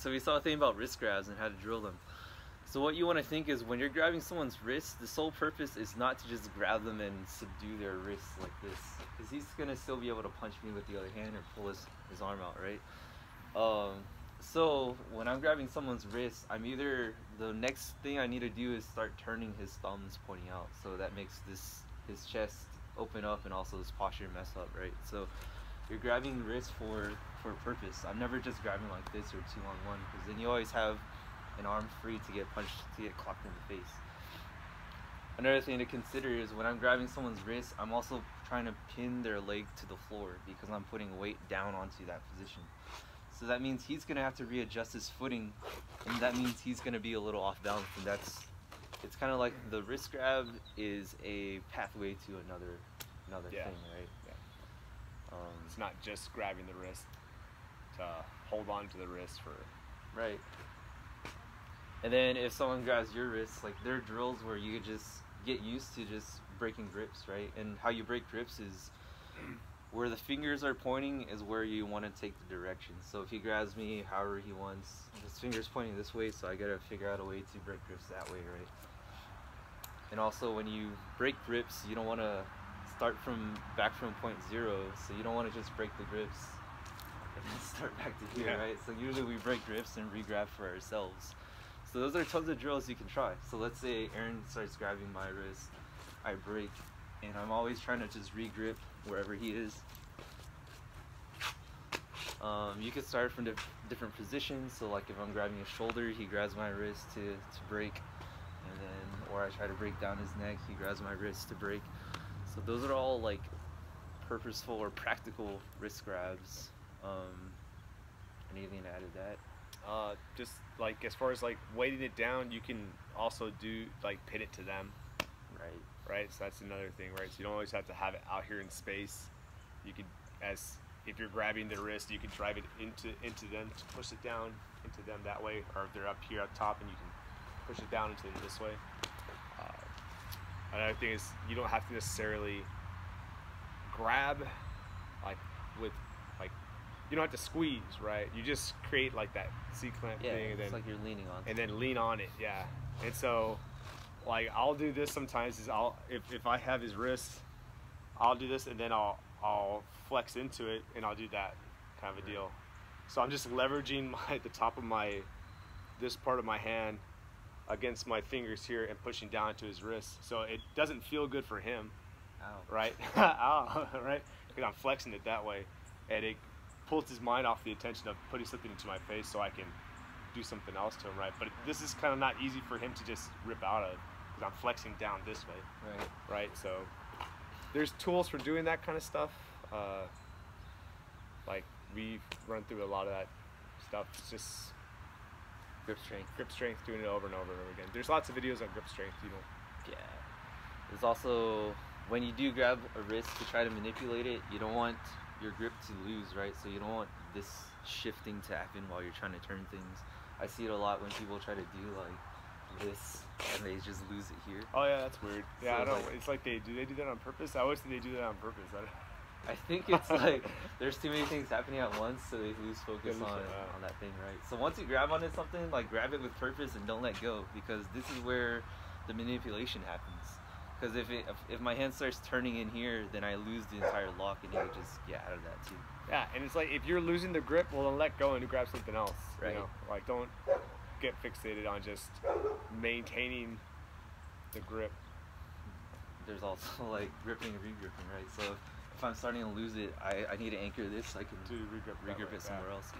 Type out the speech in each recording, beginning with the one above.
so we saw a thing about wrist grabs and how to drill them. So what you want to think is when you're grabbing someone's wrist, the sole purpose is not to just grab them and subdue their wrists like this, because he's gonna still be able to punch me with the other hand or pull his arm out, right? So when I'm grabbing someone's wrist, the next thing I need to do is start turning his thumbs pointing out, so that makes his chest open up and also his posture mess up, right? So you're grabbing wrist for a purpose. I'm never just grabbing like this or 2-on-1, because then you always have an arm free to get punched, to get clocked in the face. Another thing to consider is when I'm grabbing someone's wrist, I'm also trying to pin their leg to the floor because I'm putting weight down onto that position. So that means he's gonna have to readjust his footing, and that means he's gonna be a little off balance, and it's kind of like the wrist grab is a pathway to another thing, right? Yeah. It's not just grabbing the wrist to hold on to the wrist for. Right. And then if someone grabs your wrist, like there are drills where you just get used to just breaking grips, right? And how you break grips is where the fingers are pointing is where you want to take the direction. So if he grabs me however he wants, his finger's pointing this way, so I gotta figure out a way to break grips that way, right? And also when you break grips, you don't want to start back from point 0, so you don't want to just break the grips and then start back to here, right? So usually we break grips and re-grab for ourselves. So those are tons of drills you can try. So let's say Aaron starts grabbing my wrist, I break, and I'm always trying to just re-grip wherever he is. You can start from different positions. So like if I'm grabbing his shoulder, he grabs my wrist to break, and then, or I try to break down his neck, he grabs my wrist to break. So those are all like purposeful or practical wrist grabs. Anything to add to that? Just like as far as like weighting it down, you can also do like pin it to them. Right. So that's another thing, right? So you don't always have to have it out here in space. You could, if you're grabbing the wrist, you can drive it into them to push it down into them that way, or if they're up here up top, and you can push it down into them this way. Another thing is you don't have to necessarily grab you don't have to squeeze, right? You just create like that C-clamp thing, and then it's like you're leaning on it. And then lean on it, yeah. And so, like I'll do this sometimes. Is if I have his wrist, I'll do this, and then I'll flex into it, and I'll do that kind of a deal. So I'm just leveraging the top of this part of my hand against my fingers here and pushing down to his wrist. So it doesn't feel good for him, right? Ow, right? Because I'm flexing it that way, and it pulls his mind off the attention of putting something into my face so I can do something else to him, right? But this is kind of not easy for him to just rip out of because I'm flexing down this way, right? So there's tools for doing that kind of stuff. Like we've run through a lot of that stuff. It's just grip strength, doing it over and over and over again. There's lots of videos on grip strength, you know. Yeah. There's also, when you do grab a wrist to try to manipulate it, you don't want your grip to lose, right? So you don't want this shifting to happen while you're trying to turn things. I see it a lot when people try to do like this and they just lose it here. Oh yeah, that's weird. Yeah, So I don't. like, It's like they do that on purpose? I always think they do that on purpose. I think it's like there's too many things happening at once, so they lose focus on that thing, right? So once you grab onto something, like grab it with purpose and don't let go, because this is where the manipulation happens. Because if my hand starts turning in here, then I lose the entire lock, and you can just get out of that too. Yeah, and it's like if you're losing the grip, well then let go and grab something else. Right. You know? Like don't get fixated on just maintaining the grip. There's also like gripping and re-gripping, right? So if I'm starting to lose it, I need to anchor this so I can re-grip it somewhere else.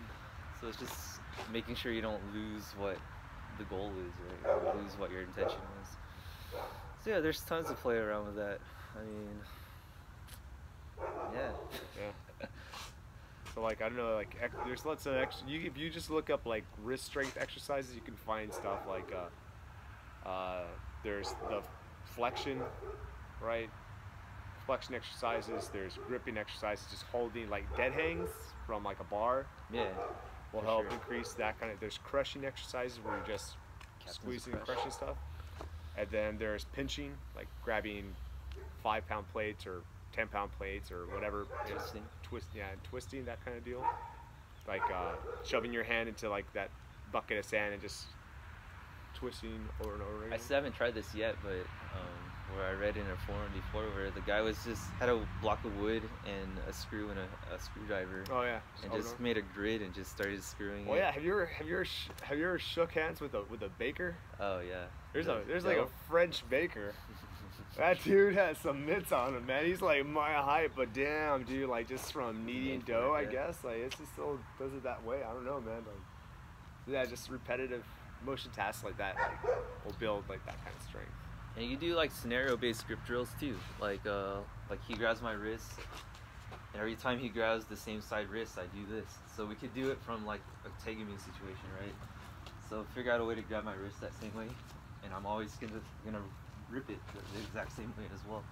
So it's just making sure you don't lose what the goal is, right? Or lose what your intention was. So yeah, there's tons to play around with that. I mean, yeah. So like, I don't know, like there's lots of if you just look up like wrist strength exercises, you can find stuff like there's the flexion, right? Flexion exercises. There's gripping exercises, just holding like dead hangs from like a bar. Yeah. Will help increase that kind of. There's crushing exercises where you're just squeezing and crushing stuff. And then there's pinching, like grabbing 5-pound plates or 10-pound plates or whatever. Twisting. Twisting, that kind of deal. Like shoving your hand into like that bucket of sand and just twisting over and over again. I still haven't tried this yet, but where I read in a forum before where the guy was just had a block of wood and a screw and a screwdriver. Oh yeah. And just made a grid and just started screwing it. Oh yeah. Have you ever shook hands with a baker? Oh yeah. There's like a French baker. That dude has some mitts on him, man. He's like my height, but damn, dude, like just from kneading dough, I guess. Like it's just still does it that way. I don't know, man. Like, yeah, just repetitive motion tasks like that will build like that kind of strength. And you do like scenario-based grip drills too. Like he grabs my wrist, and every time he grabs the same side wrist, I do this. So we could do it from like a tegami situation, right? So figure out a way to grab my wrist that same way, and I'm always gonna rip it the exact same way as well.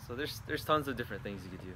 So there's tons of different things you could do.